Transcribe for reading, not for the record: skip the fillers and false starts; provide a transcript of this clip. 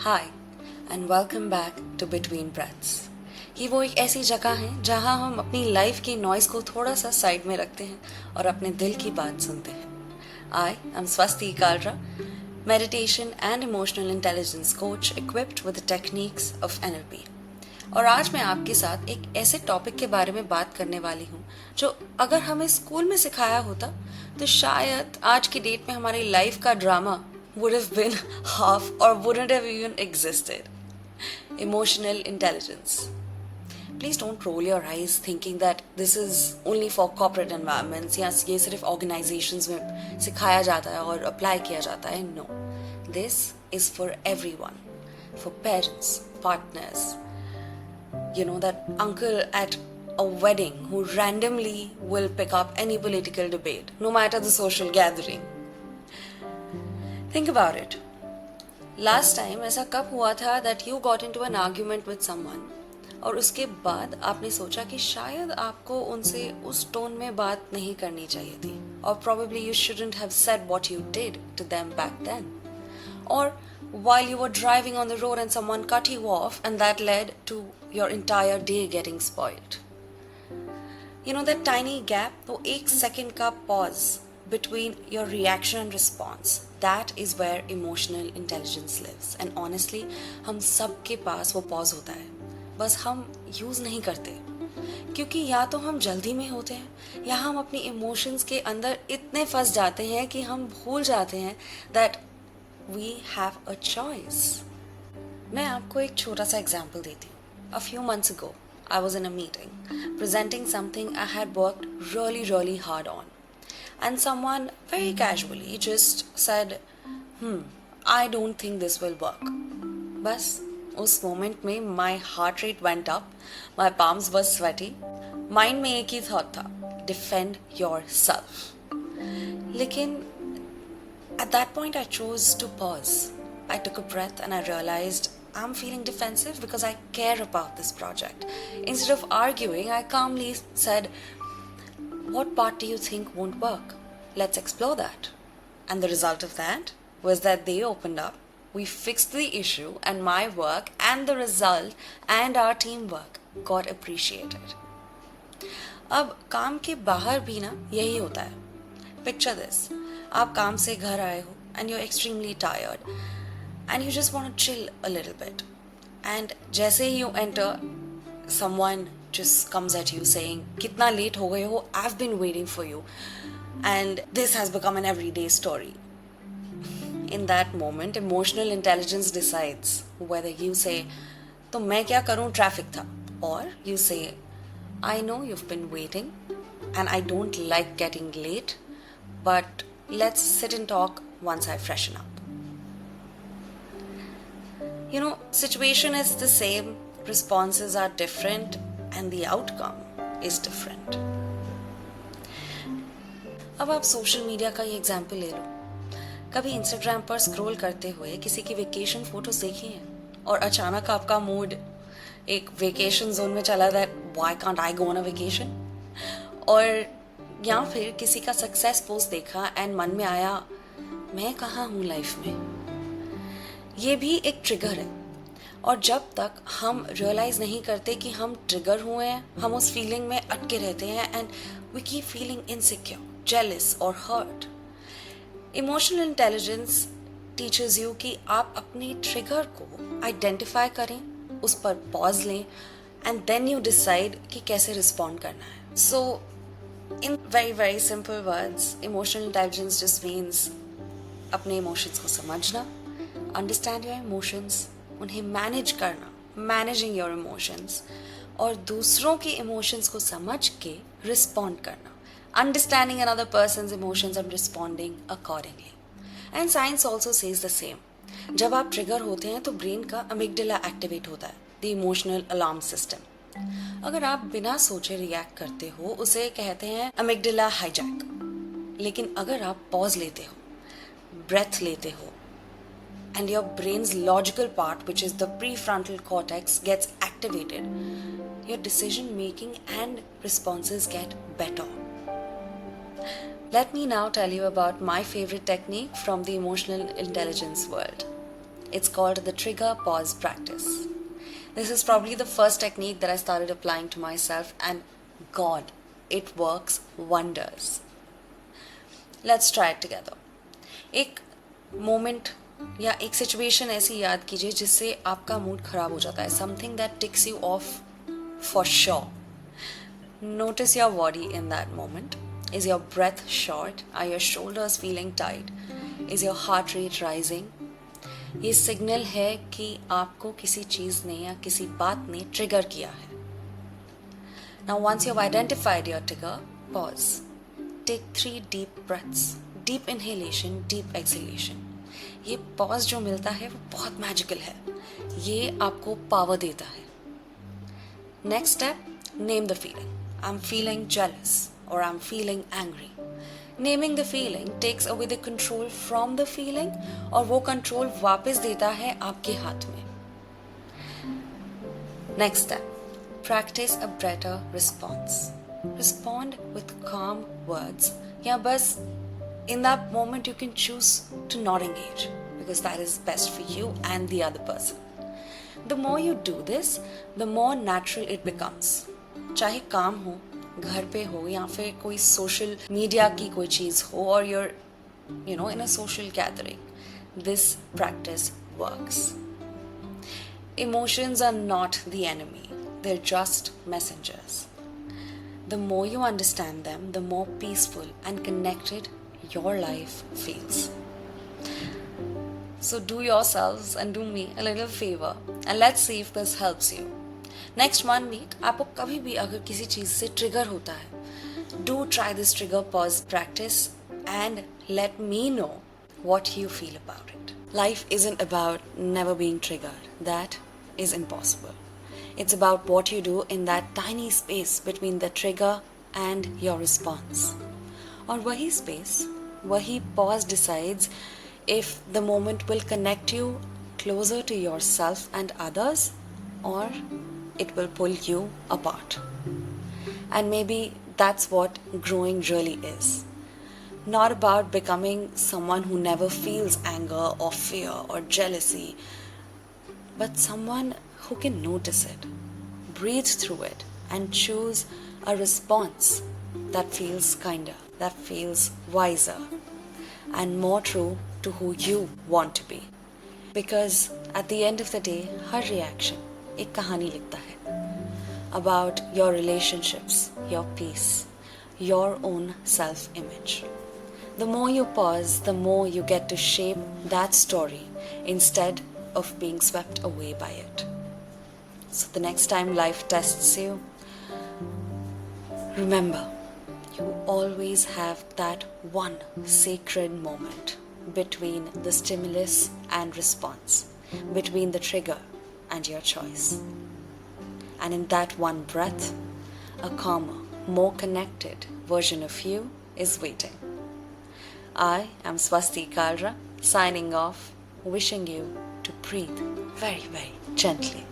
Hi and welcome back to between breaths. ये वो एक ऐसी जगह है जहां हम अपनी लाइफ की नॉइस को थोड़ा सा साइड में रखते हैं और अपने दिल की बात सुनते हैं। आई एम स्वस्ति Kalra, meditation and emotional intelligence coach equipped with the techniques of NLP. और आज मैं आपके साथ एक ऐसे टॉपिक के बारे में बात करने वाली हूँ जो अगर हमें स्कूल में सिखाया होता तो शायद आज की डेट में हमारी लाइफ का drama would have been half or wouldn't have even existed. Emotional intelligence. Please don't roll your eyes thinking that this is only for corporate environments या ये सिर्फ organizations में सिखाया जाता है और apply किया जाता है. No. This is for everyone. For parents, partners. You know that uncle at a wedding who randomly will pick up any political debate, no matter the social gathering. Think about it. Last time ऐसा कब हुआ था that you got into an argument with someone और उसके बाद आपने सोचा कि शायद आपको उनसे उस टोन में बात नहीं करनी चाहिए थी और probably you shouldn't have said what you did to them back then. Or while you were driving on the road and someone cut you off and that led to your entire day getting spoiled. You know that tiny gap, वो एक second का pause between your reaction and response, that is where emotional intelligence lives. And honestly, हम सबके पास वो pause होता है, बस हम use नहीं करते क्योंकि या तो हम जल्दी में होते हैं या हम अपनी emotions के अंदर इतने फंस जाते हैं कि हम भूल जाते हैं that we have a choice. मैं आपको एक छोटा सा example देती हूँ. A few months ago, I was in a meeting presenting something I had worked really hard on. And someone very casually just said, I don't think this will work. बस उस moment में my heart rate went up, my palms were sweaty, mind में एक ही thought था, defend yourself. लेकिन at that point I chose to pause. I took a breath and I realized I'm feeling defensive because I care about this project. Instead of arguing, I calmly said, what part do you think won't work? Let's explore that. And the result of that was that they opened up, we fixed the issue, and my work and the result and our teamwork got appreciated. अब काम के बाहर भी ना यही होता है. Picture this. आप काम से घर आए हो and you're extremely tired and you just want to chill a little bit. And जैसे ही you enter, someone just comes at you saying, कितना late हो गए हो, I've been waiting for you. And this has become an everyday story. In that moment, emotional intelligence decides whether you say, तो मैं क्या करूं, traffic था. Or you say, I know you've been waiting and I don't like getting late, but let's sit and talk once I freshen up. You know, situation is the same, responses are different, and the outcome is different. अब आप social media का ये example ले लो. कभी Instagram पर scroll करते हुए किसी की वेकेशन फोटोज देखी हैं और अचानक आपका मूड एक वेकेशन जोन में चला जाए, why can't I go on a vacation. और या फिर किसी का सक्सेस पोस्ट देखा एंड मन में आया, मैं कहाँ हूँ लाइफ में. ये भी एक ट्रिगर है और जब तक हम रियलाइज नहीं करते कि हम ट्रिगर हुए हैं, हम उस फीलिंग में अटके रहते हैं and we keep feeling insecure, jealous और hurt. Emotional intelligence teaches you कि आप अपनी ट्रिगर को आइडेंटिफाई करें, उस पर पॉज लें एंड देन यू डिसाइड कि कैसे रिस्पॉन्ड करना है. So in very simple words, emotional intelligence just means अपने इमोशंस को समझना, अंडरस्टैंड योर इमोशंस, उन्हें मैनेज करना, मैनेजिंग योर इमोशंस, और दूसरों के इमोशंस को समझ के रिस्पॉन्ड करना, understanding another person's emotions and responding accordingly. And science also says the same. जब आप ट्रिगर होते हैं तो ब्रेन का अमिगडाला एक्टिवेट होता है, द इमोशनल अलार्म सिस्टम. अगर आप बिना सोचे रिएक्ट करते हो उसे कहते हैं अमिगडाला हाईजैक. लेकिन अगर आप पॉज लेते हो, ब्रेथ लेते हो, and your brain's logical part, which is the prefrontal cortex, gets activated, your decision making and responses get better. Let me now tell you about my favorite technique from the emotional intelligence world. It's called the trigger pause practice. This is probably the first technique that I started applying to myself, and God, it works wonders. Let's try it together. एक moment या एक situation ऐसी याद कीजिए जिससे आपका mood खराब हो जाता है. Something that ticks you off for sure. Notice your body in that moment. Is your breath short? Are your shoulders feeling tight? Is your heart rate rising? ये सिग्नल है कि आपको किसी चीज़ ने या किसी बात ने ट्रिगर किया है. Now once you've identified your trigger, pause. Take 3 deep breaths. Deep inhalation, deep exhalation. ये pause जो मिलता है वो बहुत मैजिकल है. ये आपको पावर देता है. Next step, name the feeling. I'm feeling jealous or I'm feeling angry. Naming the feeling takes away the control from the feeling और वो control वापस देता है आपके हाथ में. Next step, practice a better response. Respond with calm words. या बस in that moment you can choose to not engage because that is best for you and the other person. The more you do this, the more natural it becomes. चाहे काम हो, घर पे हो या फिर कोई सोशल मीडिया की कोई चीज़ हो और you're in a social gathering, this practice works. Emotions are not the enemy, they're just messengers. The more you understand them, the more peaceful and connected your life feels. So do yourselves and do me a little favor and let's see if this helps you. Next 1 week, आपको कभी भी अगर किसी चीज़ से trigger होता है, do try this trigger pause practice and let me know what you feel about it. Life isn't about never being triggered. That is impossible. It's about what you do in that tiny space between the trigger and your response. और वही space, वही pause decides if the moment will connect you closer to yourself and others or it will pull you apart. And maybe that's what growing really is. Not about becoming someone who never feels anger or fear or jealousy, but someone who can notice it, breathe through it, and choose a response that feels kinder, that feels wiser, and more true to who you want to be. Because at the end of the day, her reaction एक कहानी लिखता है about your relationships, your peace, your own self-image. The more you pause, the more you get to shape that story instead of being swept away by it. So the next time life tests you, remember, you always have that one sacred moment between the stimulus and response, between the trigger and your choice. And in that one breath, a calmer, more connected version of you is waiting. I am Swasti Kalra, signing off, wishing you to breathe very, very gently.